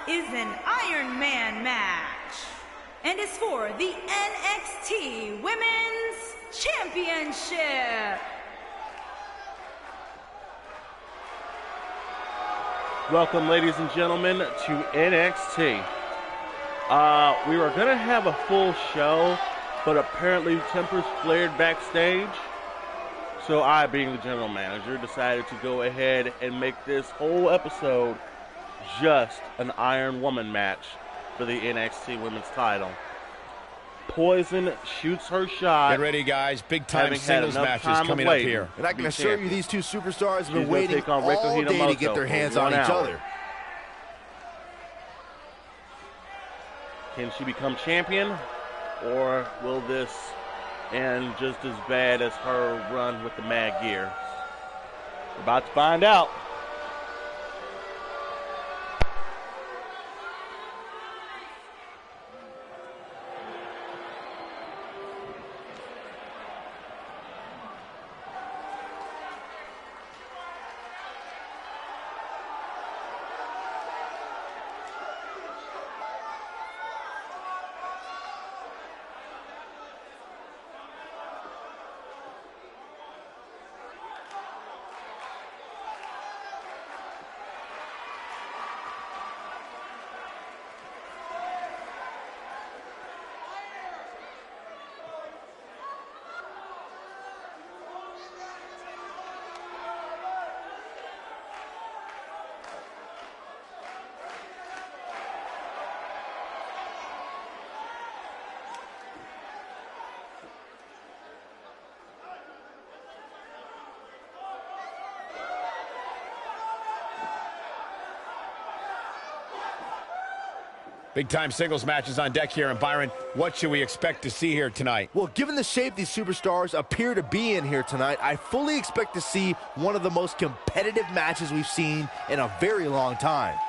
is an Iron Man match and is for the NXT Women's Championship. Welcome, ladies and gentlemen, to NXT. We were going to have a full show, but apparently tempers flared backstage. So I, being the general manager, decided to go ahead and make this whole episode just an Iron Woman match for the NXT Women's title. Poison shoots her shot. Get ready, guys. Big-time singles matches coming up here. And I can assure you these two superstars have been She's waiting take on all Reiko day to Hinomoto get their hands for on 1 each hour. other. Can she become champion? Or will this end just as bad as her run with the Mad Gear? We're about to find out. Big-time singles matches on deck here. And Byron, what should we expect to see here tonight? Well, given the shape these superstars appear to be in here tonight, I fully expect to see one of the most competitive matches we've seen in a very long time.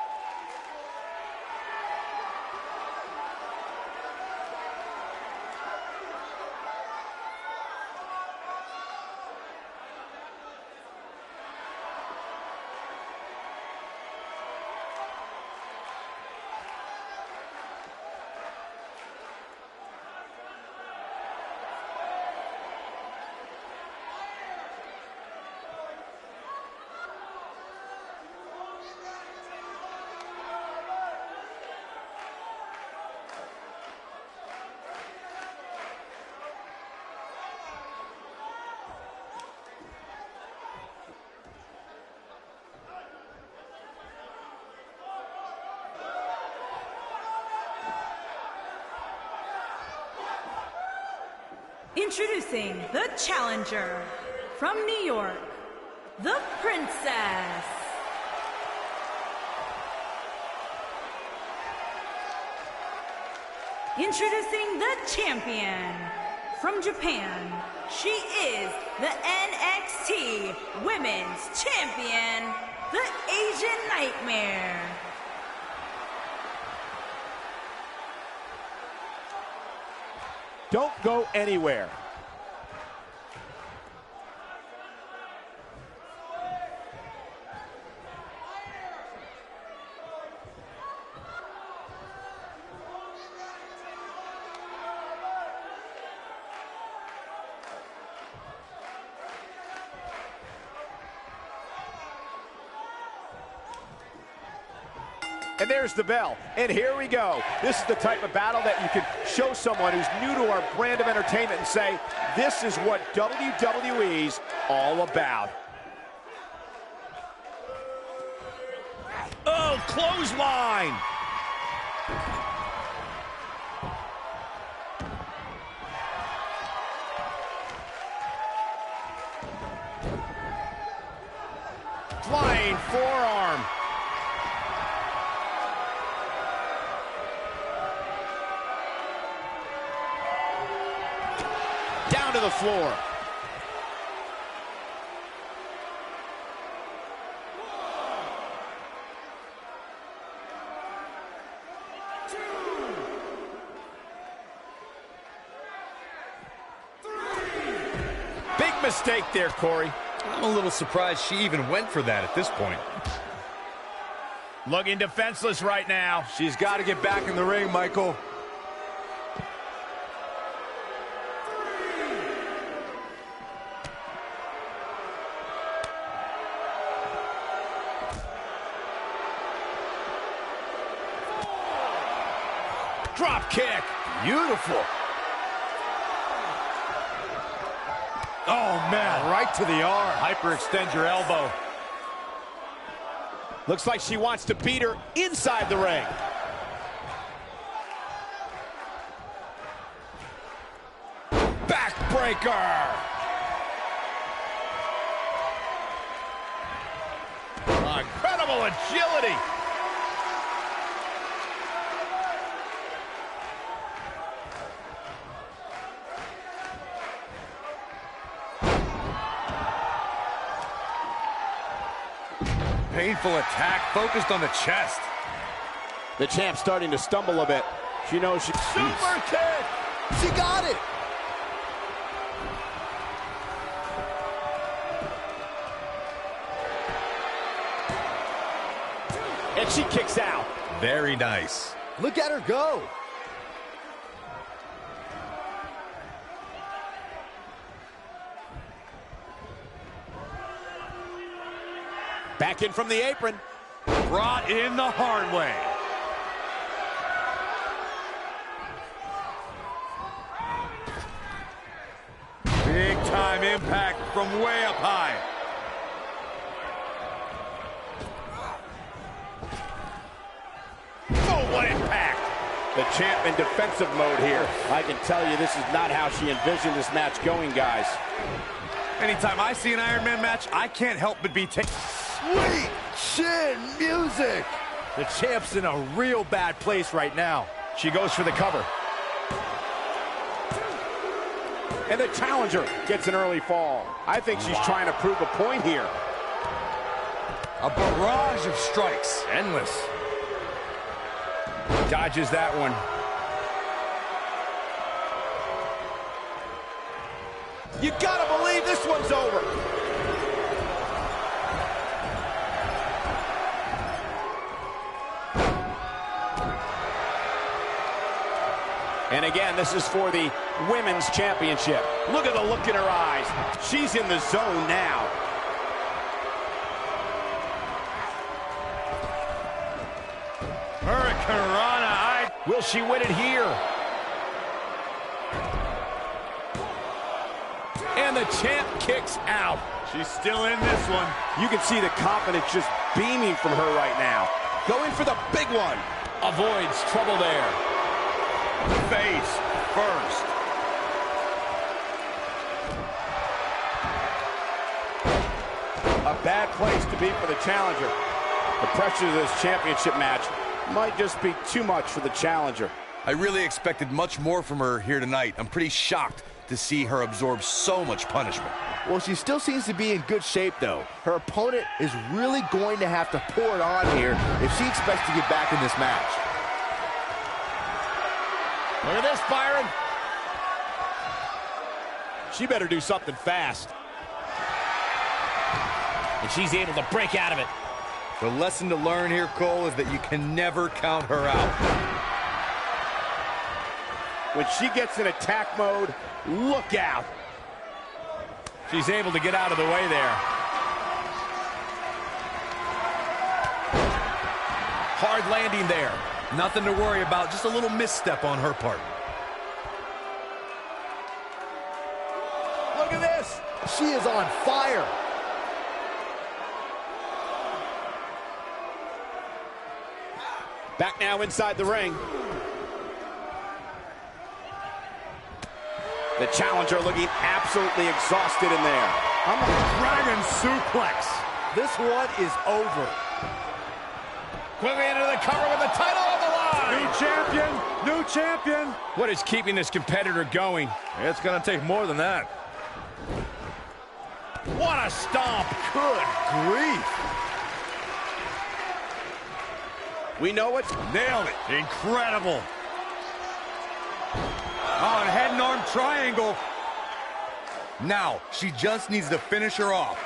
Introducing the challenger from New York, the Princess. Introducing the champion from Japan. She is the NXT Women's Champion, the Asian Nightmare. Don't go anywhere. And there's the bell, and here we go. This is the type of battle that you can show someone who's new to our brand of entertainment and say, this is what WWE's all about. Oh, clothesline! Flying forearm. Down to the floor. Big mistake there, Corey. I'm a little surprised she even went for that at this point. Looking defenseless right now. She's got to get back in the ring, Michael. Drop kick. Beautiful. Oh, man. Right to the arm. Hyperextend your elbow. Looks like she wants to beat her inside the ring. Backbreaker. Incredible agility. Painful attack focused on the chest. The champ's starting to stumble a bit. She knows she... Super kick. She got it. And she kicks out. Very nice. Look at her go. Back in from the apron. Brought in the hard way. Big time impact from way up high. Oh, what impact. The champ in defensive mode here. I can tell you this is not how she envisioned this match going, guys. Anytime I see an Iron Man match, I can't help but be taken. Sweet chin music. The champ's in a real bad place right now. She goes for the cover. And the challenger gets an early fall. I think she's trying to prove a point here. A barrage of strikes. Endless. Dodges that one. You gotta believe this one's over. And again, this is for the Women's Championship. Look at the look in her eyes. She's in the zone now. Hurricanrana. Will she win it here? And the champ kicks out. She's still in this one. You can see the confidence just beaming from her right now. Going for the big one. Avoids trouble there. Face first. A bad place to be for the challenger. The pressure of this championship match might just be too much for the challenger. I really expected much more from her here tonight. I'm pretty shocked to see her absorb so much punishment. Well, she still seems to be in good shape, though. Her opponent is really going to have to pour it on here if she expects to get back in this match. Look at this, Byron. She better do something fast. And she's able to break out of it. The lesson to learn here, Cole, is that you can never count her out. When she gets in attack mode, look out. She's able to get out of the way there. Hard landing there. Nothing to worry about, just a little misstep on her part. Look at this. She is on fire. Back now inside the ring. The challenger looking absolutely exhausted in there. I'm a dragon suplex. This one is over. Quickly into the cover with the title on the line. New champion, new champion. What is keeping this competitor going? It's gonna take more than that. What a stomp. Good grief. We know it's Nailed it. Incredible. Oh, and head and arm triangle. Now, she just needs to finish her off.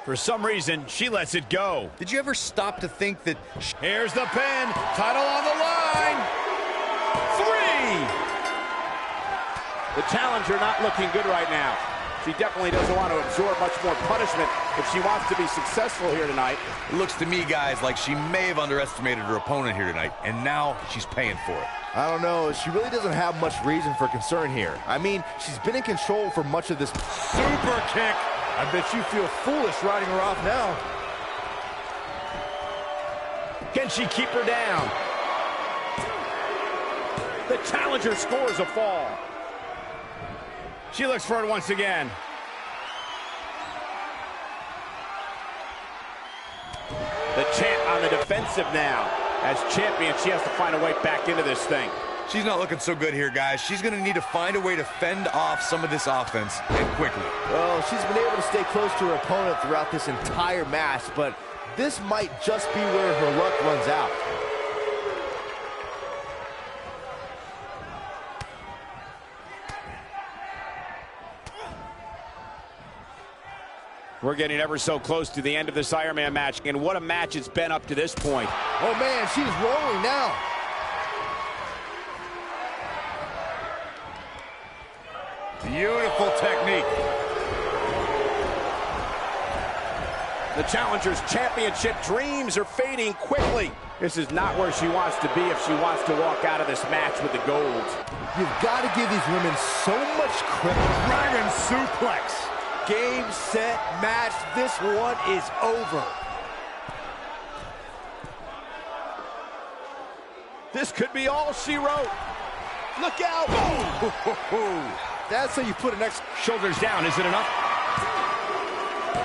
For some reason, she lets it go. Did you ever stop to think that... Here's the pin. Title on the line. 3. The challenger not looking good right now. She definitely doesn't want to absorb much more punishment if she wants to be successful here tonight. It looks to me, guys, like she may have underestimated her opponent here tonight, and now she's paying for it. I don't know. She really doesn't have much reason for concern here. I mean, she's been in control for much of this. Super kick. I bet you feel foolish riding her off now. Can she keep her down? The challenger scores a fall. She looks for it once again. The champ on the defensive now. As champion, she has to find a way back into this thing. She's not looking so good here, guys. She's going to need to find a way to fend off some of this offense, and quickly. Well, she's been able to stay close to her opponent throughout this entire match, but this might just be where her luck runs out. We're getting ever so close to the end of this Iron Man match, and what a match it's been up to this point. Oh, man, she's rolling now. Beautiful technique. The challenger's championship dreams are fading quickly. This is not where she wants to be if she wants to walk out of this match with the gold. You've got to give these women so much credit. Dragon suplex. Game, set, match. This one is over. This could be all she wrote. Look out. That's how you put an X. Shoulders down, is it enough?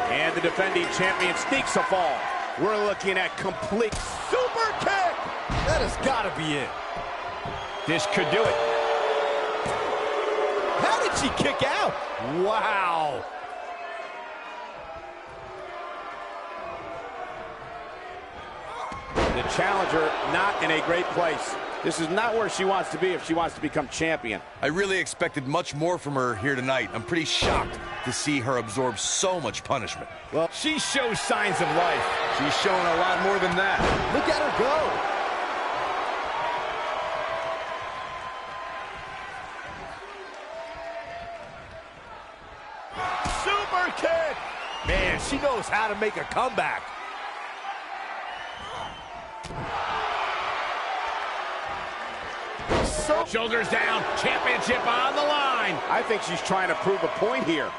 And the defending champion sneaks a fall. We're looking at complete super kick. That has got to be it. This could do it. How did she kick out? Wow. The challenger not in a great place. This is not where she wants to be if she wants to become champion. I really expected much more from her here tonight. I'm pretty shocked to see her absorb so much punishment. Well, she shows signs of life. She's showing a lot more than that. Look at her go. Super kick. Man, she knows how to make a comeback. Shoulders down, championship on the line. I think she's trying to prove a point here.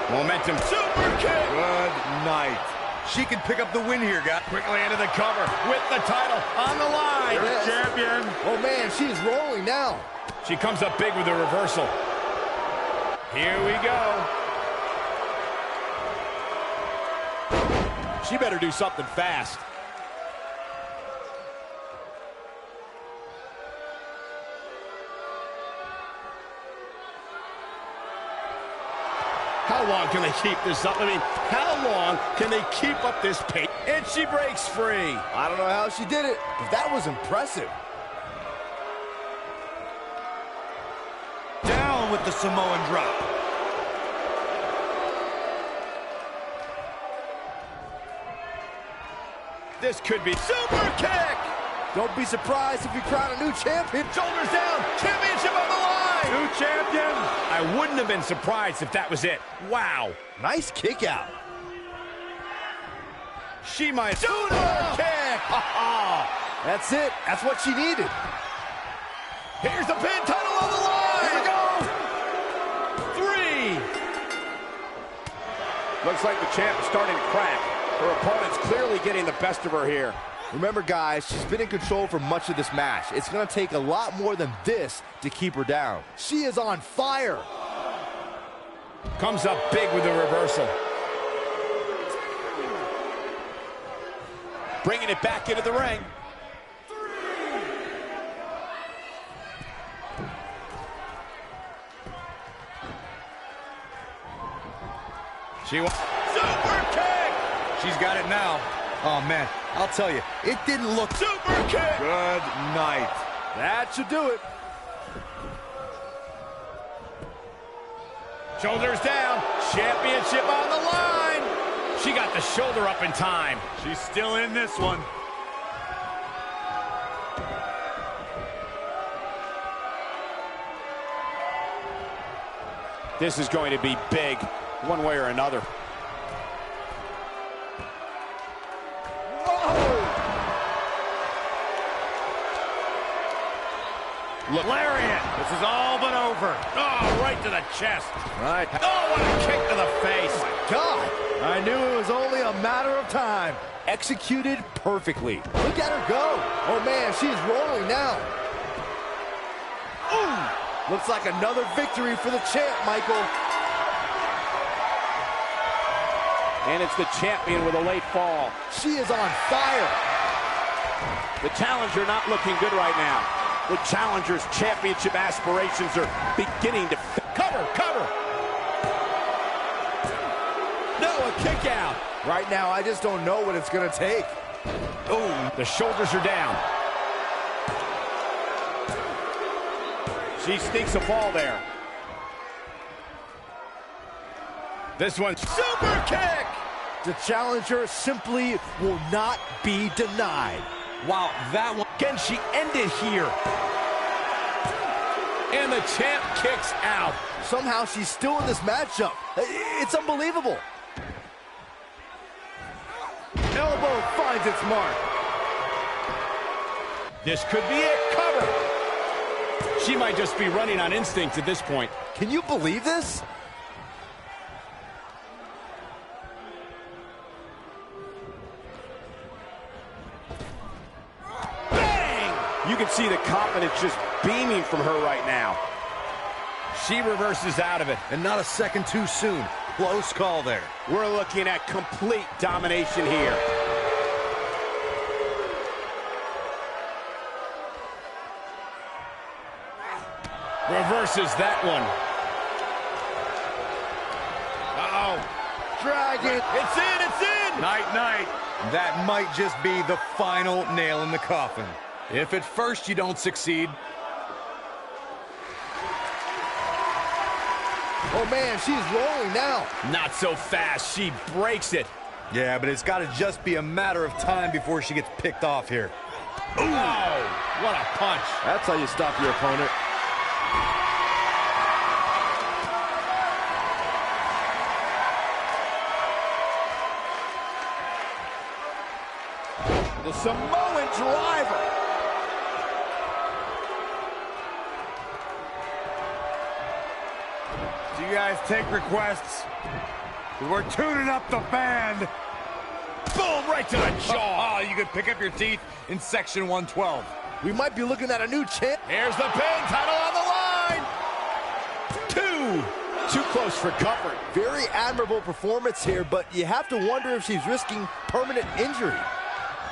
Momentum, super kick. Good night. She can pick up the win here, guys. Quickly into the cover with the title on the line. Yes. Champion. Oh, man, she's rolling now. She comes up big with a reversal. Here we go. She better do something fast. How long can they keep this up? I mean, how long can they keep up this pace? And she breaks free. I don't know how she did it, but that was impressive. Down with the Samoan drop. This could be super kick. Don't be surprised if we crown a new champion. Shoulders down, championship on the line. New champion. I wouldn't have been surprised if that was it. Wow. Nice kick out. She might do the kick. That's it. That's what she needed. Here's the pin, title on the line. Here we go. 3. Looks like the champ is starting to crack. Her opponent's clearly getting the best of her here. Remember, guys, she's been in control for much of this match. It's going to take a lot more than this to keep her down. She is on fire. Comes up big with the reversal. Bringing it back into the ring. 3. She wants super kick. She's got it now. Oh, man, I'll tell you, it didn't look... Super kick. Good night. That should do it. Shoulders down. Championship on the line. She got the shoulder up in time. She's still in this one. This is going to be big, one way or another. Look, lariat. This is all but over. Oh, right to the chest. Right. Oh, what a kick to the face. Oh my God. I knew it was only a matter of time. Executed perfectly. Look at her go. Oh, man, she's rolling now. Ooh. Looks like another victory for the champ, Michael. And it's the champion with a late fall. She is on fire. The challenger not looking good right now. The challenger's championship aspirations are beginning to cover. No, a kick out. Right now, I just don't know what it's going to take. Oh, the shoulders are down. She sneaks a fall there. This one, super kick. The challenger simply will not be denied. Wow, that one. Can she end it here? And the champ kicks out. Somehow she's still in this matchup. It's unbelievable. Elbow finds its mark. This could be it. Cover. She might just be running on instinct at this point. Can you believe this? You can see the confidence just beaming from her right now. She reverses out of it. And not a second too soon. Close call there. We're looking at complete domination here. Reverses that one. Uh-oh. Dragon. It's in. Night, night. That might just be the final nail in the coffin. If at first you don't succeed. Oh, man, she's rolling now. Not so fast. She breaks it. Yeah, but it's got to just be a matter of time before she gets picked off here. Ooh. Oh, what a punch. That's how you stop your opponent. The Samoan driver. Do you guys take requests? We're tuning up the band. Boom, right to the jaw. Oh, you could pick up your teeth in section 112. We might be looking at a new champ. Here's the pin, title on the line. Too close for comfort. Very admirable performance here, but you have to wonder if she's risking permanent injury.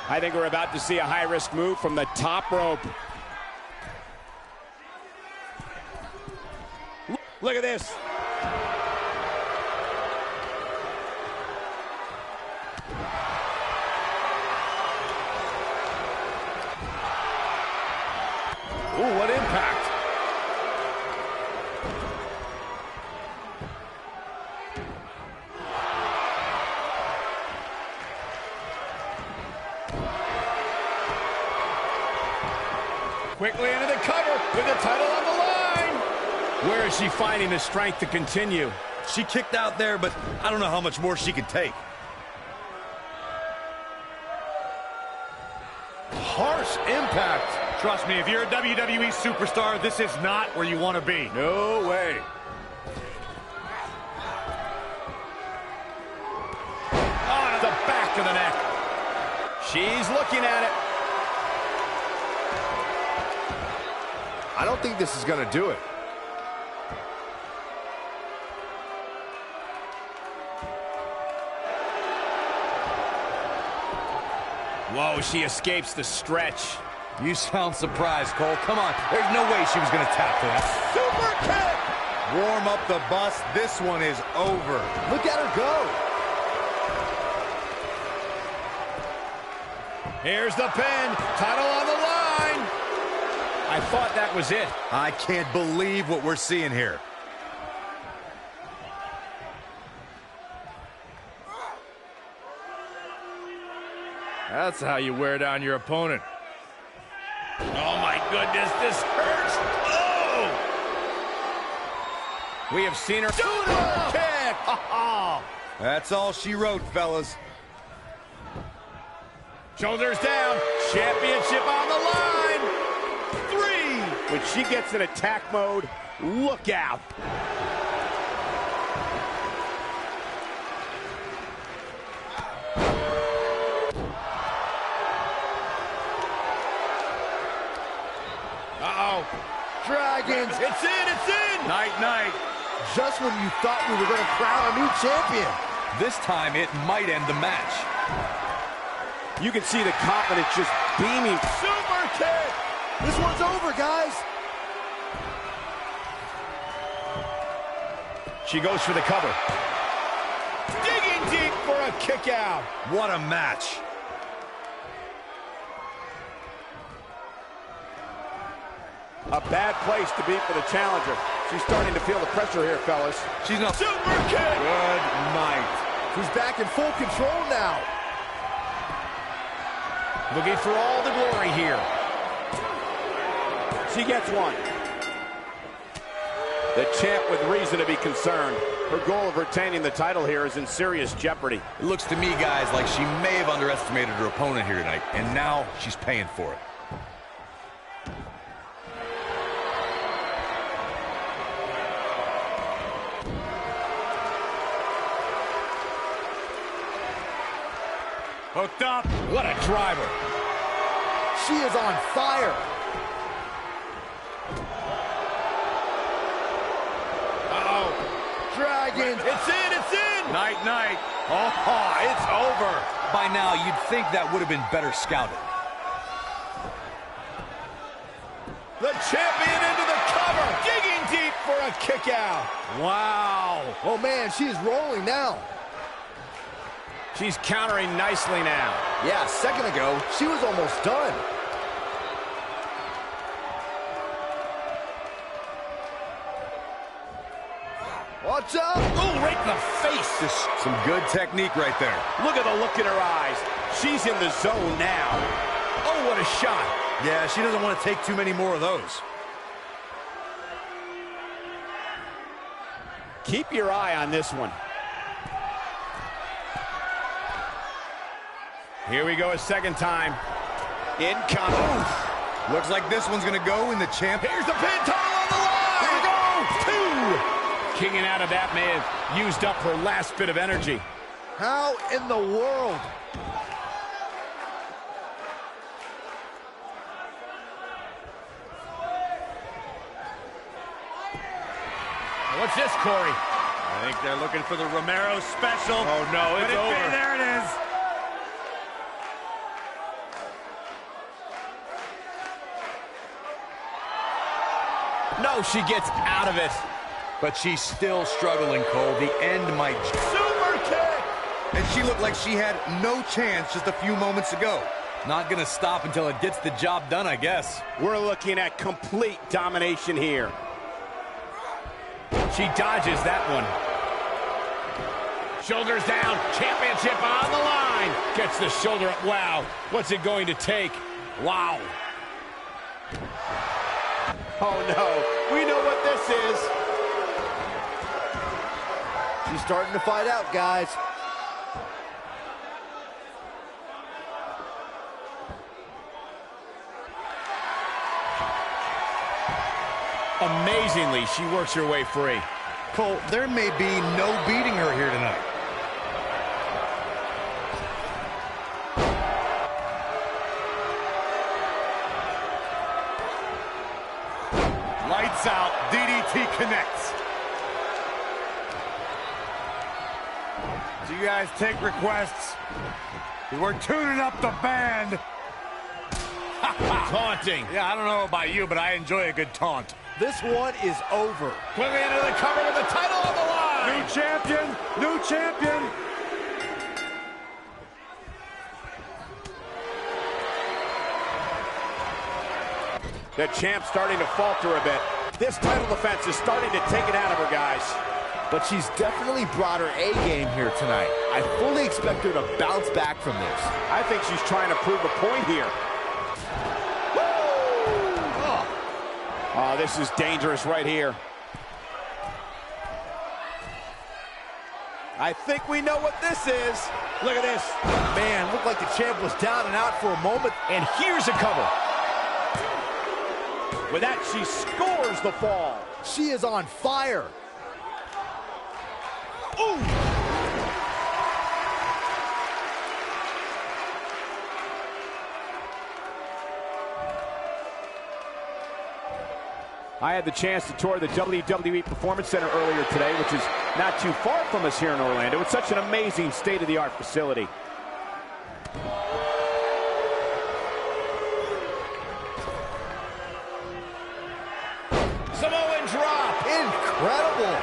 I think we're about to see a high-risk move from the top rope. Look at this. Ooh, what impact. Quickly into the cover with the title on the line. Where is she finding the strength to continue? She kicked out there, but I don't know how much more she can take. Harsh impact. Trust me, if you're a WWE superstar, this is not where you want to be. No way. On the back of the neck. She's looking at it. I don't think this is going to do it. Whoa, she escapes the stretch. You sound surprised, Cole. Come on. There's no way she was going to tap to that. Super kick! Warm up the bus. This one is over. Look at her go. Here's the pin. Title on the line. I thought that was it. I can't believe what we're seeing here. That's how you wear down your opponent. Oh, my goodness, this hurts. Oh! We have seen her do the kick. That's all she wrote, fellas. Shoulders down. Championship on the line. 3. When she gets in attack mode, look out. Uh-oh. Dragons. It's in. Night, night. Just when you thought we were going to crown a new champion. This time, it might end the match. You can see the confidence just beaming. Super kick. This one's over, guys. She goes for the cover. Digging deep for a kick out. What a match. A bad place to be for the challenger. She's starting to feel the pressure here, fellas. She's not. Super kick. Good night. She's back in full control now. Looking for all the glory here. She gets one. The champ with reason to be concerned. Her goal of retaining the title here is in serious jeopardy. It looks to me, guys, like she may have underestimated her opponent here tonight, and now she's paying for it. Hooked up. What a driver. She is on fire. Uh-oh. Dragons. It's in. Night, night. Oh, it's over. By now, you'd think that would have been better scouted. The champion into the cover. Digging deep for a kick out. Wow. Oh, man, she is rolling now. She's countering nicely now. Yeah, a second ago, she was almost done. Watch out! Ooh, right in the face. Just some good technique right there. Look at the look in her eyes. She's in the zone now. Oh, what a shot. Yeah, she doesn't want to take too many more of those. Keep your eye on this one. Here we go a second time. Incoming. Looks like this one's going to go in the champ. Here's the pin, title on the line. Here we go. 2. Kicking out of that may have used up her last bit of energy. How in the world? What's this, Corey? I think they're looking for the Romero special. Oh, no, it's over. There it is. No, she gets out of it. But she's still struggling, Cole. The end might... Super kick! And she looked like she had no chance just a few moments ago. Not gonna stop until it gets the job done, I guess. We're looking at complete domination here. She dodges that one. Shoulders down, championship on the line. Gets the shoulder up, wow. What's it going to take? Wow. Oh no, we know what this is. She's starting to fight out, guys. Amazingly, she works her way free. Cole, there may be no beating her here tonight. Lights out. DDT connects. Do you guys take requests? We're tuning up the band. Taunting. Yeah, I don't know about you, but I enjoy a good taunt. This one is over. Quickly into the cover with the title on the line. New champion! New champion! The champ's starting to falter a bit. This title defense is starting to take it out of her, guys. but she's definitely brought her A game here tonight. I fully expect her to bounce back from this. I think she's trying to prove a point here. Oh, this is dangerous right here. I think we know what this is. Look at this. Man, looked like the champ was down and out for a moment. And here's a cover. With that, she scores the fall. She is on fire. Ooh! I had the chance to tour the WWE Performance Center earlier today, which is not too far from us here in Orlando. It's such an amazing state-of-the-art facility. Samoan drop. Incredible.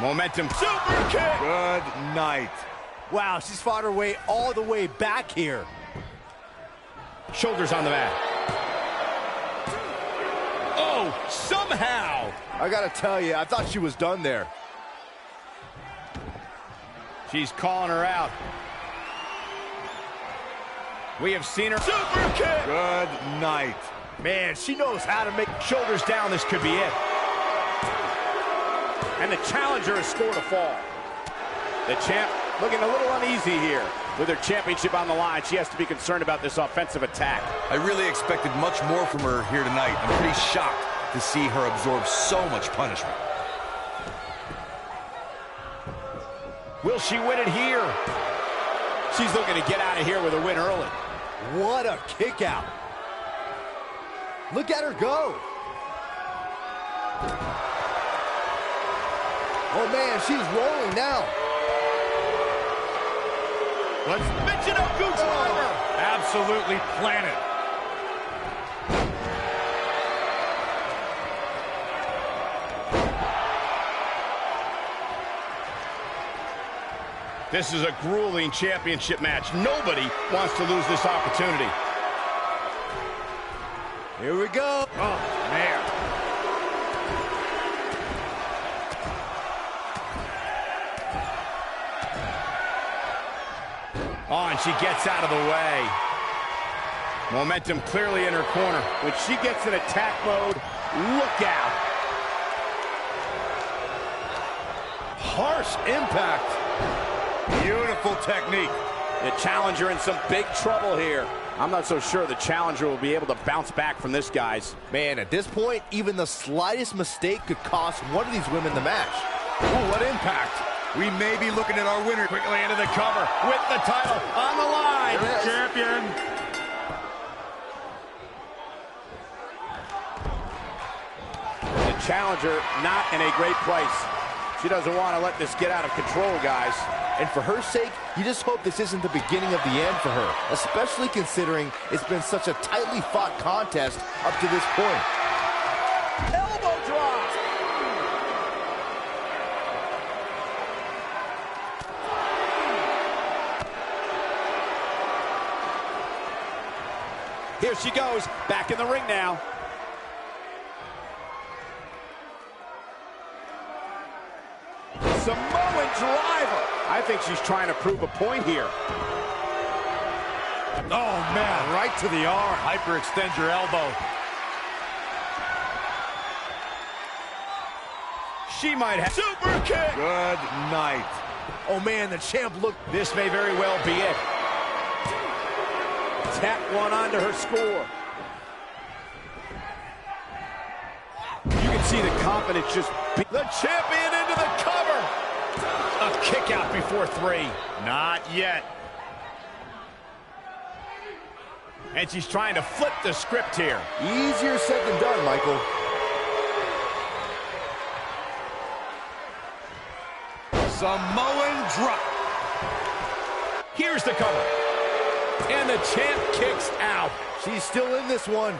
Momentum. Super kick. Good night. Wow, she's fought her way all the way back here. Shoulders on the mat. Oh, somehow. I gotta tell you, I thought she was done there. She's calling her out. We have seen her. Super kick. Good night. Man, she knows how to make Shoulders down, this could be it. And the challenger has scored a fall. The champ looking a little uneasy here. With her championship on the line, she has to be concerned about this offensive attack. I really expected much more from her here tonight. I'm pretty shocked to see her absorb so much punishment. Will she win it here? She's looking to get out of here with a win early. What a kick out. Look at her go. Oh man, she's rolling now. Let's Michinoku driver. Absolutely planet. This is a grueling championship match. Nobody wants to lose this opportunity. Here we go. Oh, man. Oh, and she gets out of the way. Momentum clearly in her corner. When she gets in attack mode, look out. Harsh impact. Beautiful technique. The challenger in some big trouble here. I'm not so sure the challenger will be able to bounce back from this, guys. Man, at this point, even the slightest mistake could cost one of these women the match. Ooh, what impact. We may be looking at our winner. Quickly into the cover with the title on the line. Champion. The challenger not in a great place. She doesn't want to let this get out of control, guys. And for her sake, you just hope this isn't the beginning of the end for her, especially considering it's been such a tightly fought contest up to this point. Elbow drop. Here she goes, back in the ring now. Samoan driver. I think she's trying to prove a point here. Oh, man, right to the arm. Hyperextend your elbow. She might have super kick. Good night. Oh man, the champ looked. This may very well be it. Tap one onto her score. You can see the confidence just. The champion into the cover. A kick out before three. Not yet. And she's trying to flip the script here. Easier said than done, Michael. Samoan drop. Here's the cover. And the champ kicks out. She's still in this one.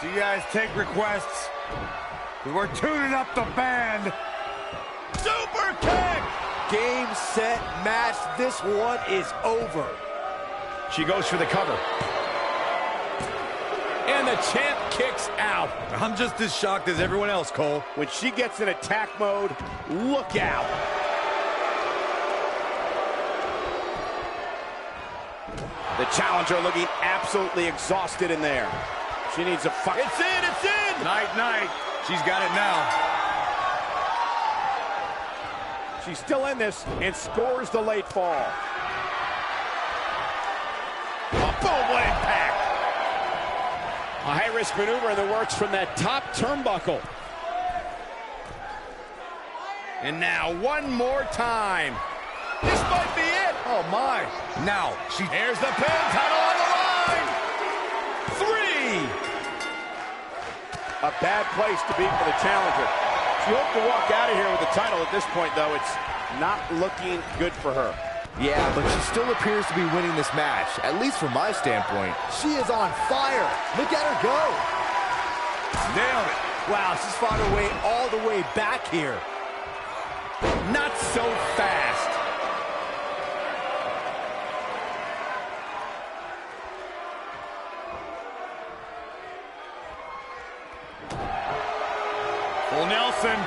Do you guys take requests? We're tuning up the band. Super kick. Game, set, match. This one is over. She goes for the cover. And the champ kicks out. I'm just as shocked as everyone else, Cole. When she gets in attack mode, look out. The challenger looking absolutely exhausted in there. She needs a fight. It's in, it's in! Night, night. She's got it now. She's still in this and scores the late fall. Oh, boom, what impact! A high-risk maneuver in the works from that top turnbuckle. And now one more time. This might be it. Oh, my. Now, Here's the pin, title on the line. 3. A bad place to be for the challenger. She hoped to walk out of here with the title. At this point, though, it's not looking good for her. Yeah, but she still appears to be winning this match, at least from my standpoint. She is on fire. Look at her go. nailed it. Wow, she's fought her way all the way back here. Not so fast. Full Nelson,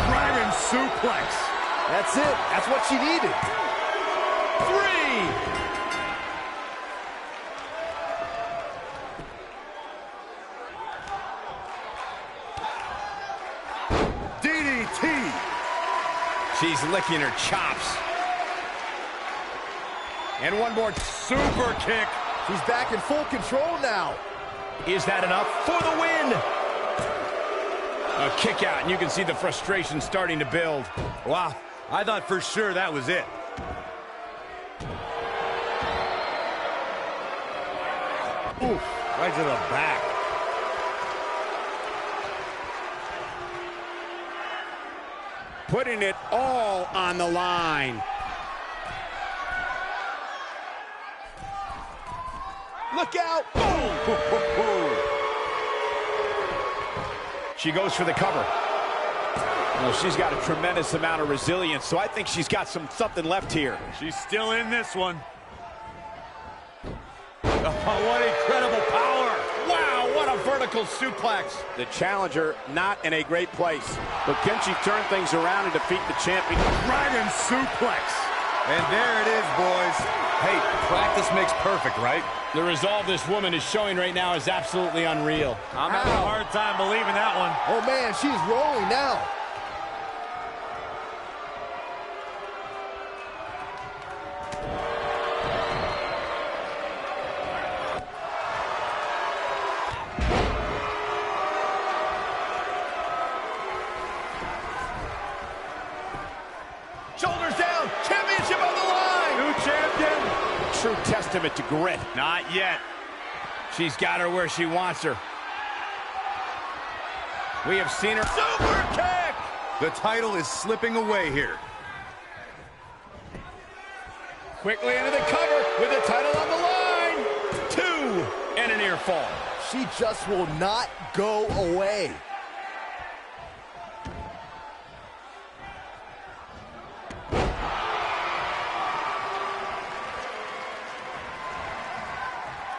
Dragon suplex. That's it. That's what she needed. 3. DDT. She's licking her chops. And one more Super kick. She's back in full control now. Is that enough for the win? A kick out, and you can see the frustration starting to build. Wow, I thought for sure that was it. Oof, right to the back. Putting it all on the line. Look out! Boom! She goes for the cover. Well, she's got a tremendous amount of resilience, so I think she's got something left here. She's still in this one. Oh, what incredible power. Wow, what a vertical suplex. The challenger not in a great place, but can she turn things around and defeat the champion? Dragon suplex. And there it is, boys. Hey, practice makes perfect, right? The resolve this woman is showing right now is absolutely unreal. I'm having a hard time believing that one. Oh, man, she's rolling now. Shoulders down, championship on the line. New champion. True testament to grit. Not yet. She's got her where she wants her. We have seen her. Super kick! The title is slipping away here. Quickly into the cover with the title on the line. 2 and a near fall. She just will not go away.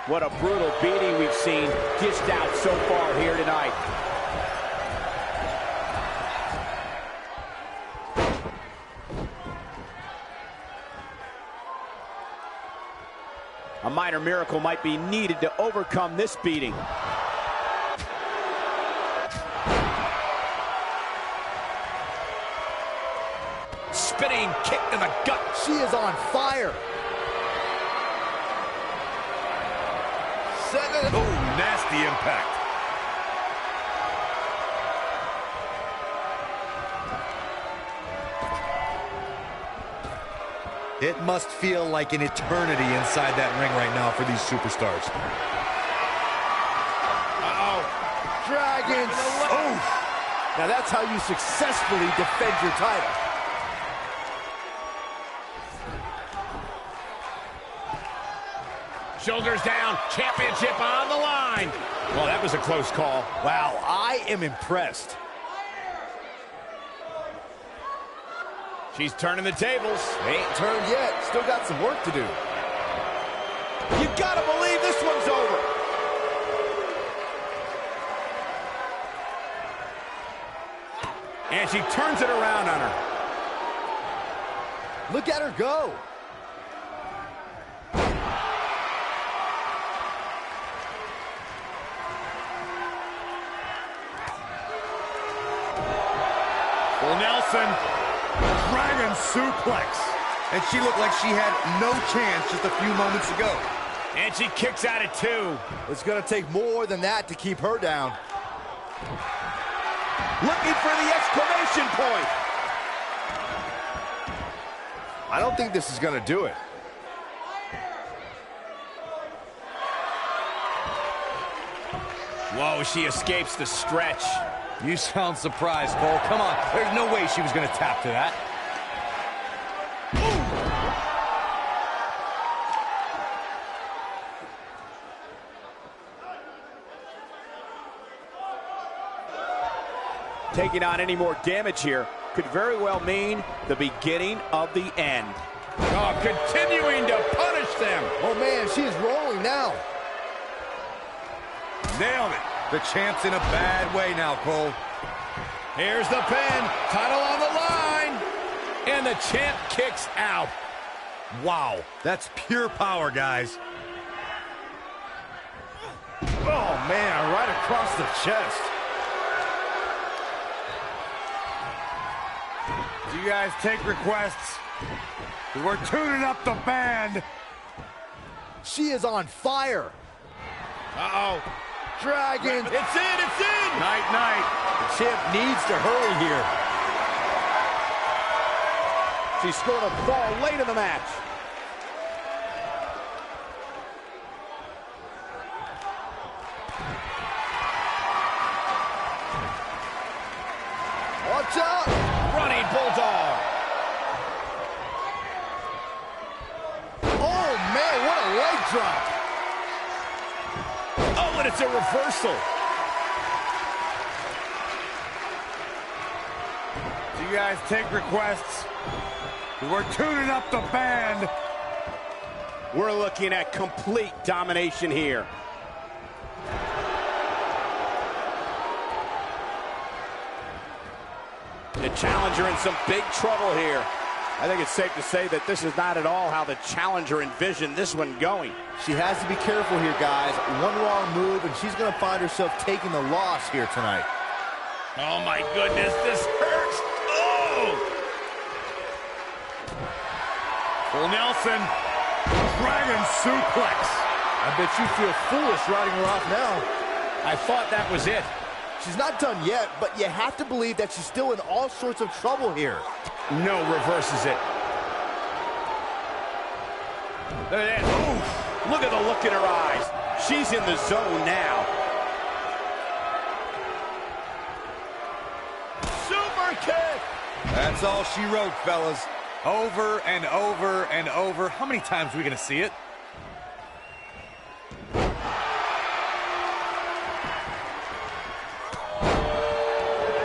What a brutal beating we've seen dished out so far here tonight. A minor miracle might be needed to overcome this beating. Spinning kick to the gut. She is on fire. 7. Oh, nasty impact. It must feel like an eternity inside that ring right now for these superstars. Uh-oh. Dragons. Oh. Now that's how you successfully defend your title. Shoulders down, championship on the line. Well, that was a close call. Wow, I am impressed. She's turning the tables. They ain't turned yet. Still got some work to do. You gotta believe this one's over. And she turns it around on her. Look at her go. Well, Nelson, dragon suplex. And she looked like she had no chance just a few moments ago. And she kicks out at 2. It's going to take more than that to keep her down. Looking for the exclamation point. I don't think this is going to do it. Whoa, she escapes the stretch. You sound surprised, Cole. Come on. There's no way she was going to tap to that. Taking on any more damage here could very well mean the beginning of the end. Oh, continuing to punish them. Oh, man, she is rolling now. Nailed it. The champ's in a bad way now, Cole. Here's the pin. Title on the line. And the champ kicks out. Wow. That's pure power, guys. Oh, man, right across the chest. Do you guys take requests? We're tuning up the band. She is on fire. Uh-oh. Dragon. It's in, it's in. Night, night. The champ needs to hurry here. She scored a fall late in the match. Watch out. Running bulldog. Oh, man, what a leg drop. Oh, and it's a reversal. Do you guys take requests? We're tuning up the band. We're looking at complete domination here. The challenger in some big trouble here. I think it's safe to say that this is not at all how the challenger envisioned this one going. She has to be careful here, guys. One wrong move, and she's going to find herself taking the loss here tonight. Oh, my goodness, this hurts. Oh! Full Nelson, dragon suplex. I bet you feel foolish riding her off now. I thought that was it. She's not done yet, but you have to believe that she's still in all sorts of trouble here. No, reverses it. Look at that. Ooh, look at the look in her eyes. She's in the zone now. Super kick. That's all she wrote, fellas. Over and over and over. How many times are we going to see it?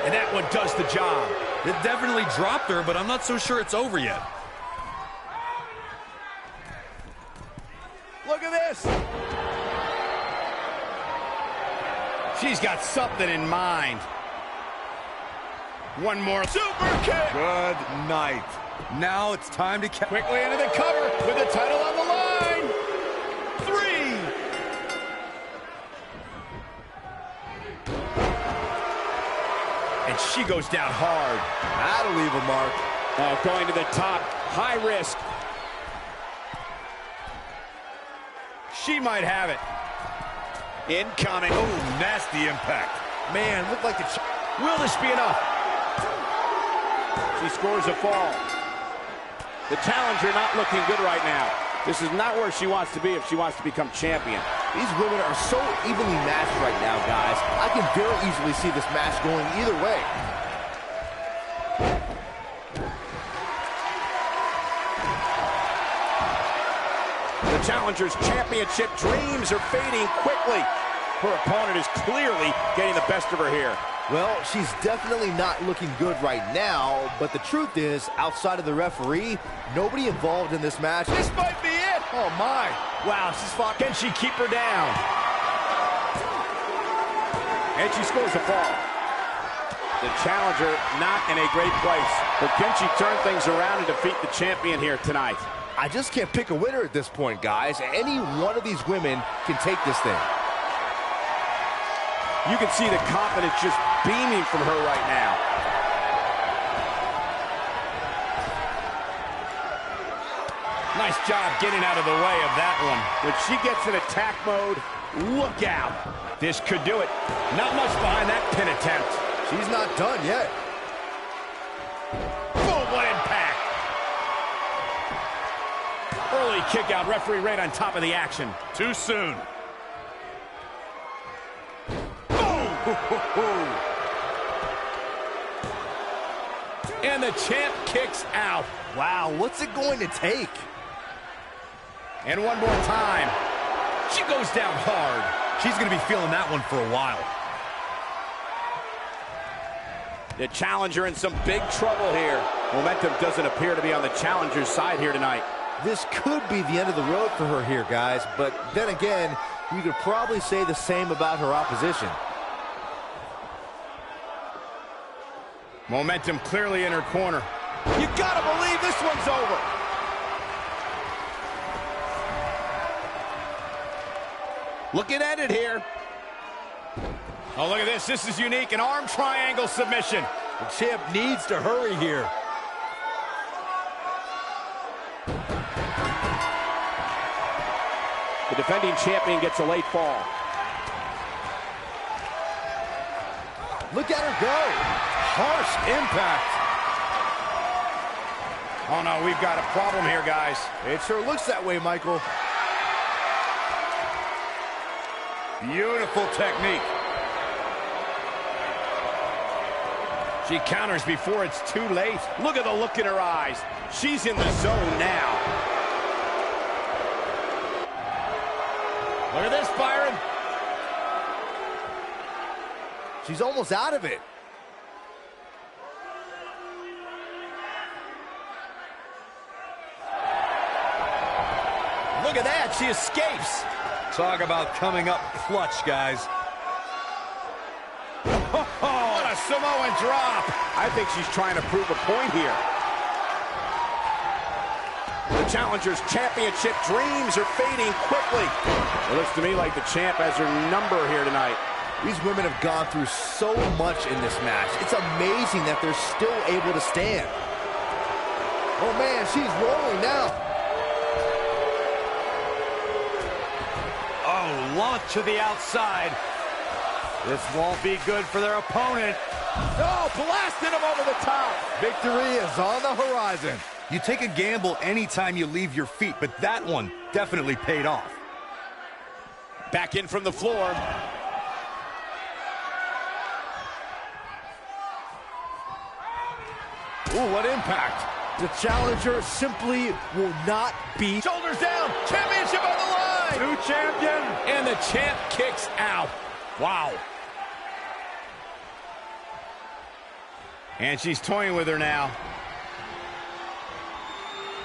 And that one does the job. It definitely dropped her, but I'm not so sure it's over yet. Look at this. She's got something in mind. One more super kick. Good night. Now it's time to Quickly into the cover with the title on the line. 3. And she goes down hard. That'll leave a mark. Going to the top. High risk. She might have it. Incoming. Oh, nasty impact. Man, looked like the... Will this be enough? She scores a fall. The challenger not looking good right now. This is not where she wants to be if she wants to become champion. These women are so evenly matched right now, guys. I can very easily see this match going either way. The challenger's championship dreams are fading quickly. Her opponent is clearly getting the best of her here. Well, she's definitely not looking good right now, but the truth is, outside of the referee, nobody involved in this match. This might be it. Oh, my. Wow, she's fought. Can she keep her down? And she scores a fall. The challenger not in a great place. But can she turn things around and defeat the champion here tonight? I just can't pick a winner at this point, guys. Any one of these women can take this thing. You can see the confidence just beaming from her right now. Nice job getting out of the way of that one. When she gets in attack mode, look out. This could do it. Not much behind that pin attempt. She's not done yet. Boom, what impact. Early kick out, referee right on top of the action. Too soon. Boom! And the champ kicks out. Wow, what's it going to take? And one more time. She goes down hard. She's going to be feeling that one for a while. The challenger in some big trouble here. Momentum doesn't appear to be on the challenger's side here tonight. This could be the end of the road for her here, guys. But then again, you could probably say the same about her opposition. Momentum clearly in her corner. You gotta believe this one's over. Looking at it here. Oh, look at this. This is unique. An arm triangle submission. The champ needs to hurry here. The defending champion gets a late fall. Look at her go. Harsh impact. Oh, no, we've got a problem here, guys. It sure looks that way, Michael. Beautiful technique. She counters before it's too late. Look at the look in her eyes. She's in the zone now. Look at this, Byron. She's almost out of it. Look at that. She escapes. Talk about coming up clutch, guys. What a Samoan drop. I think she's trying to prove a point here. The challenger's championship dreams are fading quickly. It looks to me like the champ has her number here tonight. These women have gone through so much in this match. It's amazing that they're still able to stand. Oh, man, she's rolling now. Oh, launch to the outside. This won't be good for their opponent. Oh, blasted him over the top. Victory is on the horizon. You take a gamble anytime you leave your feet, but that one definitely paid off. Back in from the floor. Ooh, what impact. The challenger simply will not be. Shoulders down. Championship on the line. New champion. And the champ kicks out. Wow. And she's toying with her now.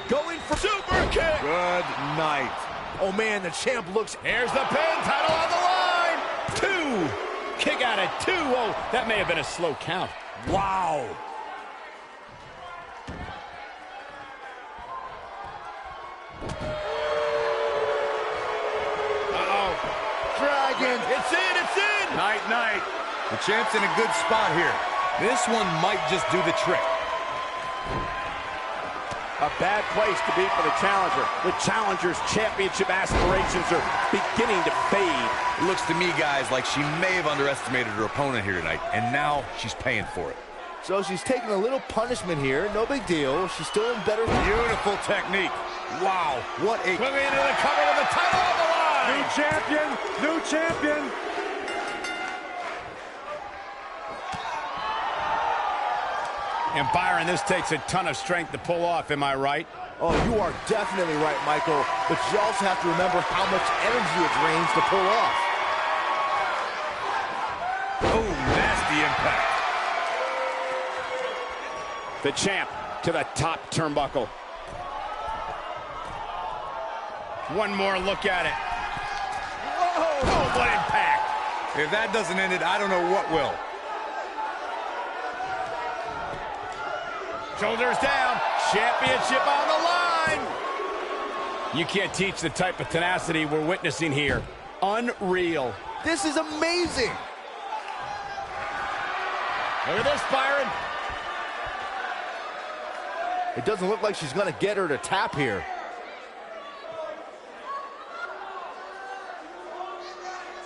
Going for super kick. Good night. Oh, man, the champ looks. Here's the pin. Title on the line. 2. Kick out at 2. Oh, that may have been a slow count. Wow. Uh-oh. Dragon. It's in. It's in. Night, night. The champ's in a good spot here. This one might just do the trick. A bad place to be for the challenger. The challenger's championship aspirations are beginning to fade. It looks to me, guys, like she may have underestimated her opponent here tonight, and now she's paying for it. So she's taking a little punishment here. No big deal. She's still in better. Beautiful technique. Wow, what a... Moving into the cover with the title on the line. New champion. New champion. And Byron, this takes a ton of strength to pull off, am I right? Oh, you are definitely right, Michael. But you also have to remember how much energy it drains to pull off. Oh, nasty impact. The champ to the top turnbuckle. One more look at it. Whoa! Oh, what impact! If that doesn't end it, I don't know what will. Shoulders down. Championship on the line. You can't teach the type of tenacity we're witnessing here. Unreal. This is amazing. Look at this, Byron. It doesn't look like she's going to get her to tap here.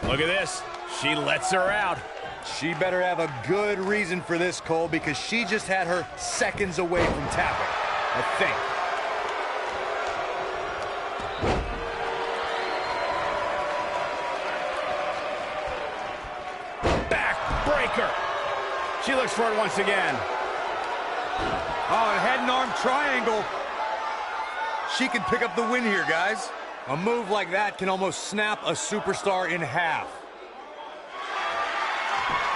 Look at this. She lets her out. She better have a good reason for this, Cole, because she just had her seconds away from tapping, I think. Backbreaker. She looks for it once again. Oh, a head and arm triangle. She can pick up the win here, guys. A move like that can almost snap a superstar in half.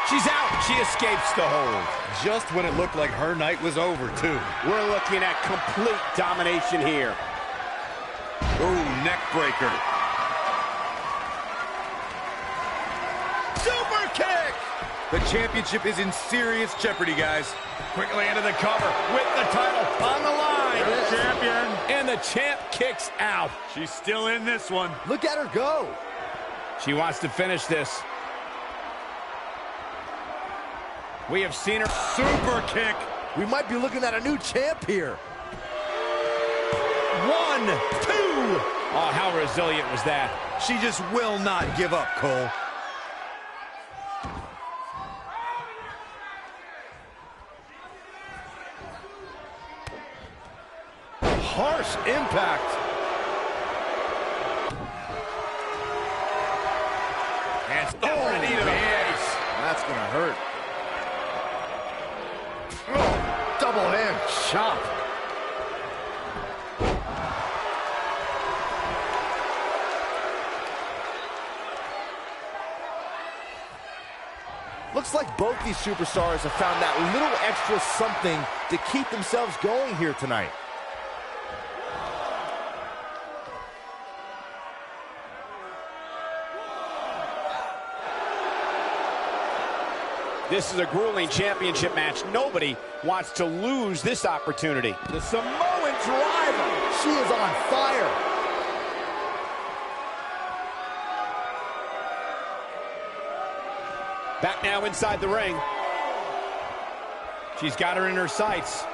She's out. She escapes the hold. Just when it looked like her night was over, too. We're looking at complete domination here. Ooh, neck breaker. Super kick. The championship is in serious jeopardy, guys. Quickly into the cover with the title on the line. Champion. And the champ kicks out. She's still in this one. Look at her go. She wants to finish this. We have seen her Super kick. We might be looking at a new champ here. 1, 2. Oh, how resilient was that? She just will not give up, Cole. Harsh impact. And oh, knee to the face. That's going to hurt. Oh, double hand chop. Looks like both these superstars have found that little extra something to keep themselves going here tonight. This is a grueling championship match. Nobody wants to lose this opportunity. The Samoan driver. She is on fire. Back now inside the ring. She's got her in her sights.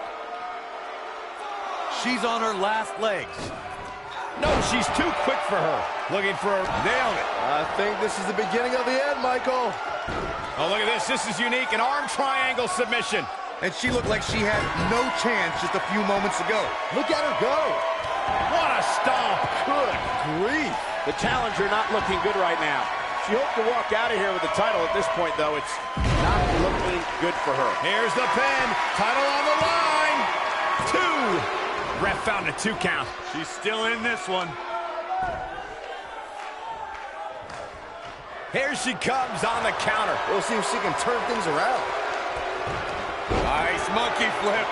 She's on her last legs. No, she's too quick for her. Looking for a... Nailed it. I think this is the beginning of the end, Michael. Oh, look at this. This is unique. An arm triangle submission. And she looked like she had no chance just a few moments ago. Look at her go. What a stomp. Good grief. The challenger not looking good right now. She hoped to walk out of here with the title. At this point, though, it's not looking good for her. Here's the pin. Title on the line. 2. Ref found a 2 count. She's still in this one. Here she comes on the counter. We'll see if she can turn things around. Nice monkey flip.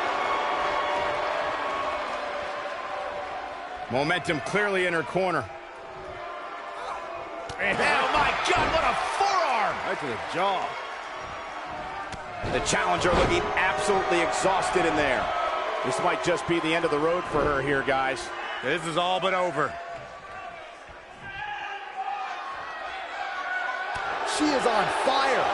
Momentum clearly in her corner. And, oh my God, what a forearm! Right to the jaw. The challenger looking absolutely exhausted in there. This might just be the end of the road for her here, guys. This is all but over. She is on fire.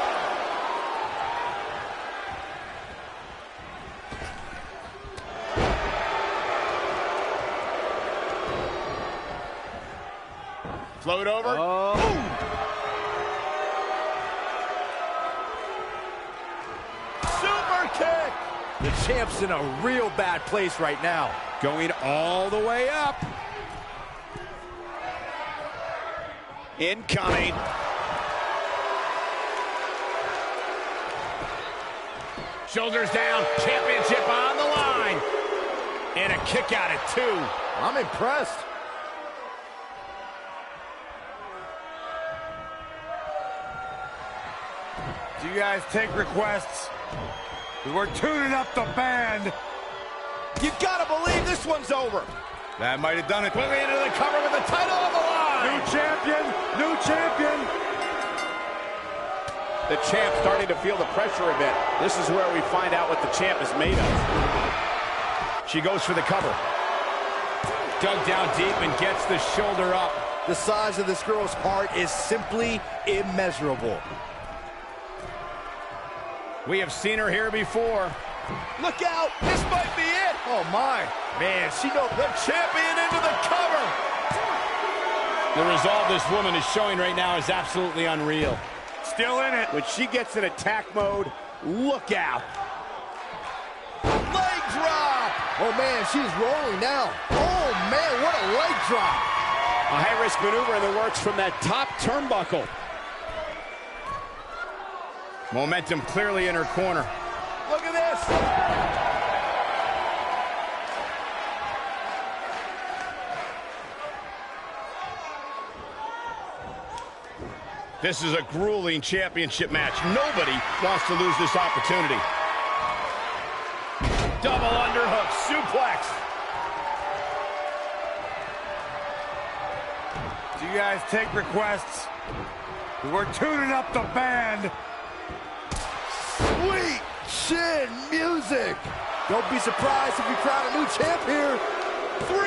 Float over. Super kick. The champ's in a real bad place right now. Going all the way up. Incoming. Shoulders down. Championship on the line. And a kick out at 2. I'm impressed. Do you guys take requests? We're tuning up the band. You gotta believe this one's over. That might have done it. Quickly into the cover with the title on the line. New champion! New champion! The champ starting to feel the pressure a bit. This is where we find out what the champ is made of. She goes for the cover. Dug down deep and gets the shoulder up. The size of this girl's heart is simply immeasurable. We have seen her here before. Look out! This might be it! Oh, my. Man, she knows the champion into the cover! The resolve this woman is showing right now is absolutely unreal. Still in it. When she gets in attack mode, look out! Leg drop! Oh, man, she's rolling now. Oh, man, what a leg drop. A high-risk maneuver in the works from that top turnbuckle. Momentum clearly in her corner. Look at this! This is a grueling championship match. Nobody wants to lose this opportunity. Double underhook suplex. Do you guys take requests? We're tuning up the band. Sweet chin music. Don't be surprised if we crown a new champ here. 3.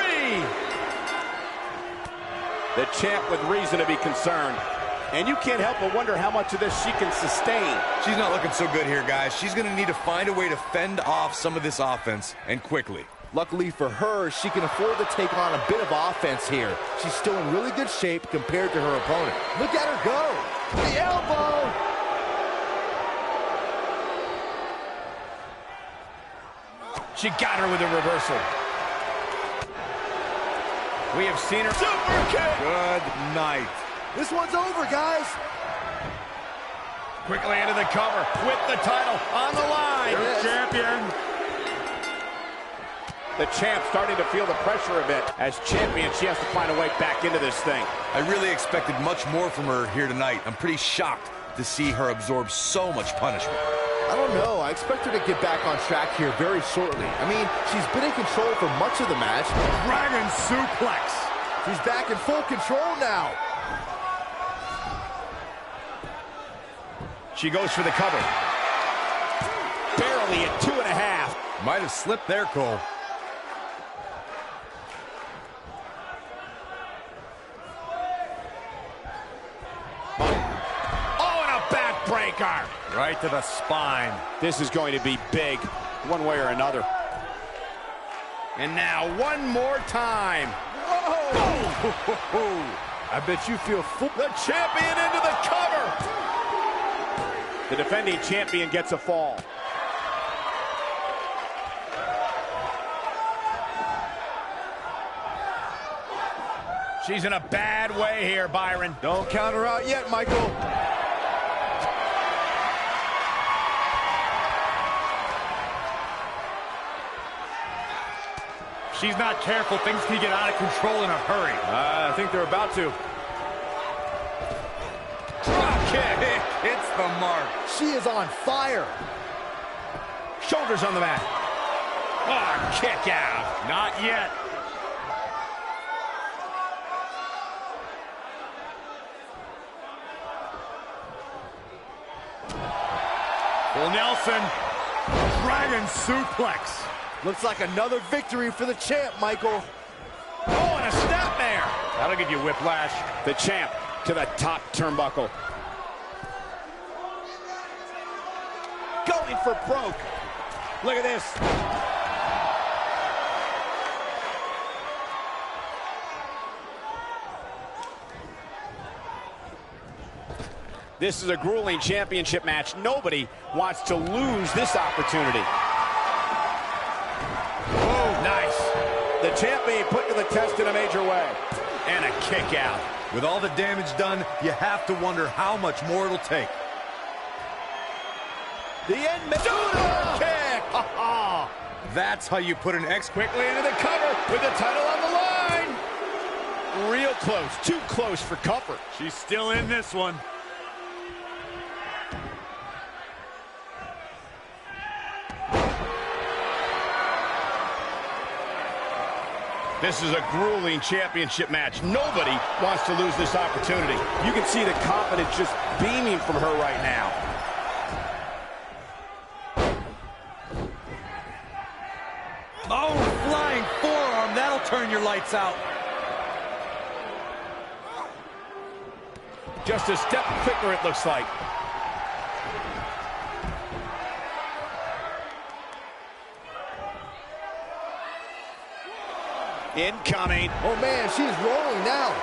The champ with reason to be concerned. And you can't help but wonder how much of this she can sustain. She's not looking so good here, guys. She's going to need to find a way to fend off some of this offense, and quickly. Luckily for her, she can afford to take on a bit of offense here. She's still in really good shape compared to her opponent. Look at her go. The elbow. She got her with a reversal. We have seen her. Super kick. Good night. This one's over, guys. Quickly into the cover with the title on the line. Champion. The champ starting to feel the pressure a bit. As champion, she has to find a way back into this thing. I really expected much more from her here tonight. I'm pretty shocked to see her absorb so much punishment. I don't know. I expect her to get back on track here very shortly. I mean, she's been in control for much of the match. Dragon suplex. She's back in full control now. She goes for the cover. Barely at 2.5. Might have slipped there, Cole. Oh, and a backbreaker. Right to the spine. This is going to be big, one way or another. And now one more time. Whoa! I bet you feel full. The champion into the cover. The defending champion gets a fall. She's in a bad way here, Byron. Don't count her out yet, Michael. She's not careful. Things can get out of control in a hurry. I think they're about to. Drop kick. Hits the mark. She is on fire. Shoulders on the mat. Oh, kick out. Not yet. Full Nelson. Dragon suplex. Looks like another victory for the champ, Michael. Oh, and a snapmare. That'll give you whiplash. The champ to the top turnbuckle. Going for broke. Look at this. This is a grueling championship match. Nobody wants to lose this opportunity. Oh, nice. The champ being put to the test in a major way. And a kick out. With all the damage done, you have to wonder how much more it'll take. The end Medusa kick. That's how you put an X Quickly into the cover with the title on the line. Real close. Too close for comfort. She's still in this one. This is a grueling championship match. Nobody wants to lose this opportunity. You can see the confidence just beaming from her right now. Oh, flying forearm. That'll turn your lights out. Just a step quicker, it looks like. Incoming. Oh, man, she's rolling now.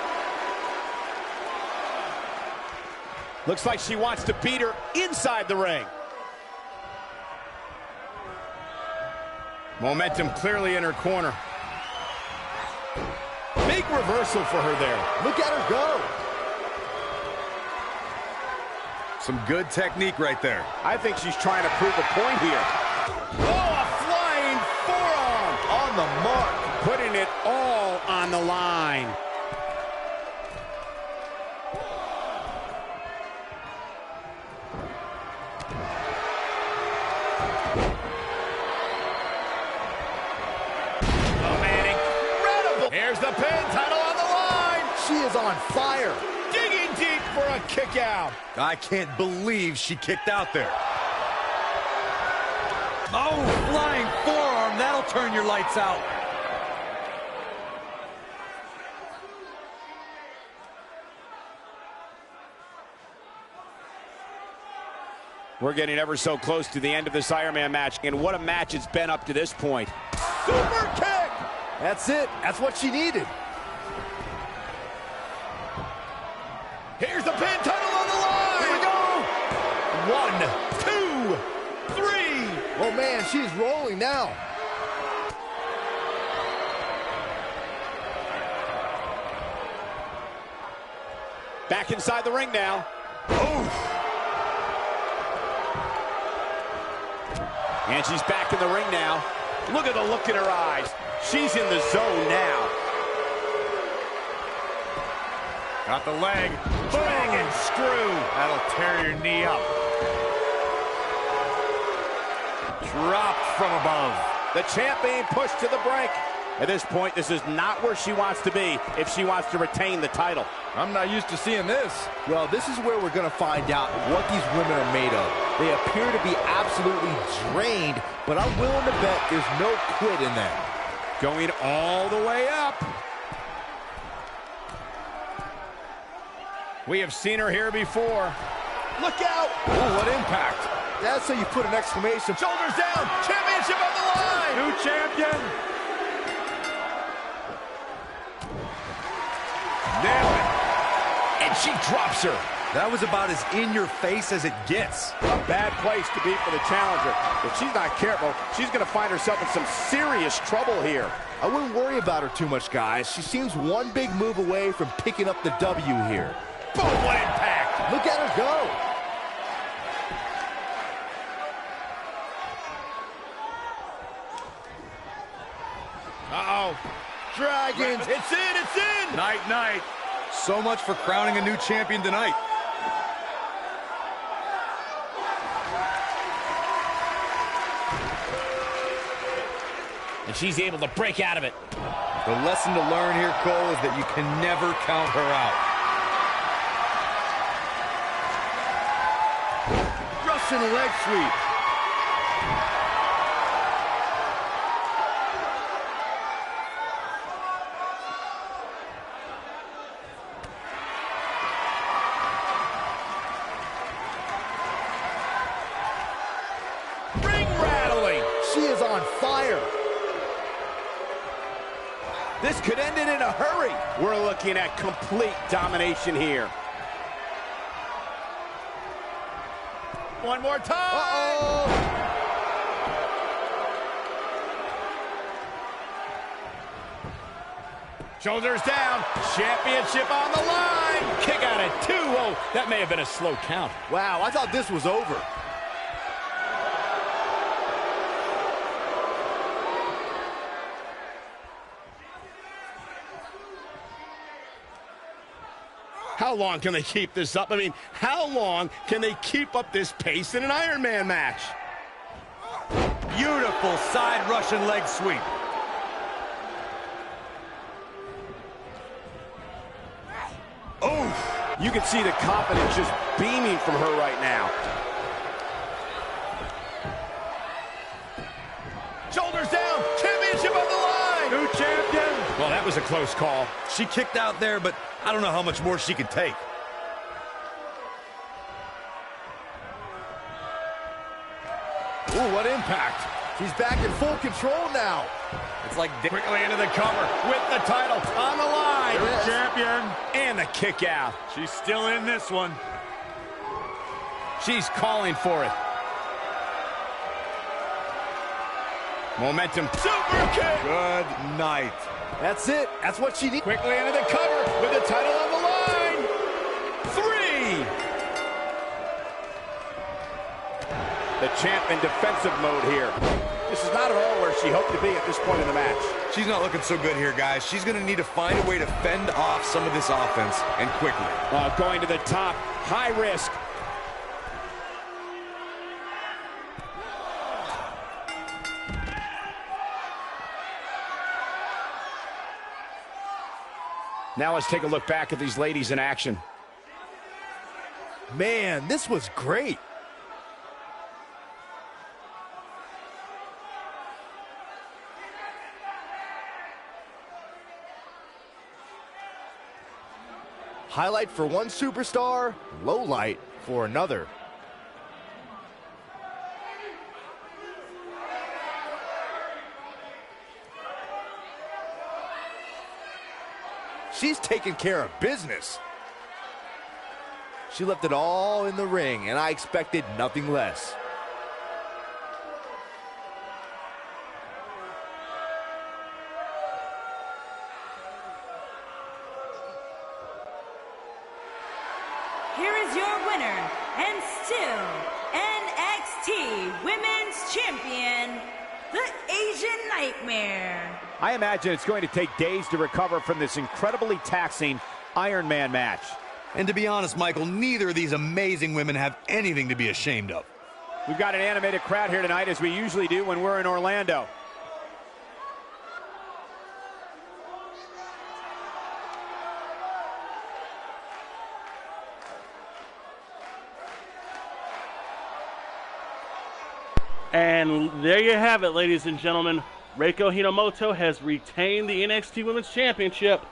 Looks like she wants to beat her inside the ring. Momentum clearly in her corner. Big reversal for her there. Look at her go. Some good technique right there. I think she's trying to prove a point here. Oh, a flying forearm. On the mark. Putting it all on the line. Oh, man, incredible. Here's the pin, title on the line. She is on fire. Digging deep for a kick out. I can't believe she kicked out there. Oh, flying forearm. That'll turn your lights out. We're getting ever so close to the end of this Iron Man match, and what a match it's been up to this point. Super kick! That's it. That's what she needed. Here's the pin, title on the line! Here we go! 1, 2, 3! Oh, man, she's rolling now. Back inside the ring now. Oh! And she's back in the ring now. Look at the look in her eyes. She's in the zone now. Got the leg. Dragon screw. That'll tear your knee up. Dropped from above. The champ being pushed to the brink. At this point, this is not where she wants to be if she wants to retain the title. I'm not used to seeing this. Well, this is where we're going to find out what these women are made of. They appear to be absolutely drained, but I'm willing to bet there's no quit in them. Going all the way up. We have seen her here before. Look out! Oh, what impact. That's how you put an exclamation. Shoulders down, championship on the line! New champion. Nail it. And she drops her. That was about as in your face as it gets. A bad place to be for the challenger. If she's not careful, she's going to find herself in some serious trouble here. I wouldn't worry about her too much, guys. She seems one big move away from picking up the W here. Boom, what impact! Look at her go. Uh-oh. Dragons, it's in, it's in! Night, night. So much for crowning a new champion tonight. And she's able to break out of it. The lesson to learn here, Cole, is that you can never count her out. Russian leg sweep. Ring rattling. She is on fire. This could end it in a hurry. We're looking at complete domination here. One more time. Uh-oh. Shoulders down. Championship on the line. Kick out at 2. Oh, that may have been a slow count. Wow, I thought this was over. How long can they keep this up? I mean, how long can they keep up this pace in an Iron Man match? Beautiful side Russian leg sweep. Oh! You can see the confidence just beaming from her right now. Shoulders down, championship on the line! New champion! Well, that was a close call. She kicked out there, but I don't know how much more she could take. Ooh, what impact. She's back in full control now. It's like Quickly into the cover with the title on the line. New champion! And the kick out. She's still in this one. She's calling for it. Momentum. Super kick. good night. That's it. That's what she needs. Quickly into the cover with the title on the line. 3. The champ in defensive mode here. This is not at all where she hoped to be at this point in the match. She's not looking so good here, guys. She's going to need to find a way to fend off some of this offense, and quickly. Going to the top. High risk. Now let's take a look back at these ladies in action. Man, this was great. Highlight for one superstar, low light for another. She's taking care of business. She left it all in the ring, and I expected nothing less. Here is your winner, and still NXT Women's Champion, the Asian Nightmare. I imagine it's going to take days to recover from this incredibly taxing Iron Man match. And to be honest, Michael, neither of these amazing women have anything to be ashamed of. We've got an animated crowd here tonight, as we usually do when we're in Orlando. And there you have it, ladies and gentlemen. Reiko Hinomoto has retained the NXT Women's Championship.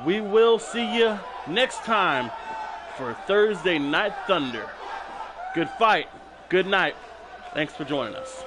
We will see you next time for Thursday Night Thunder. Good fight. Good night. Thanks for joining us.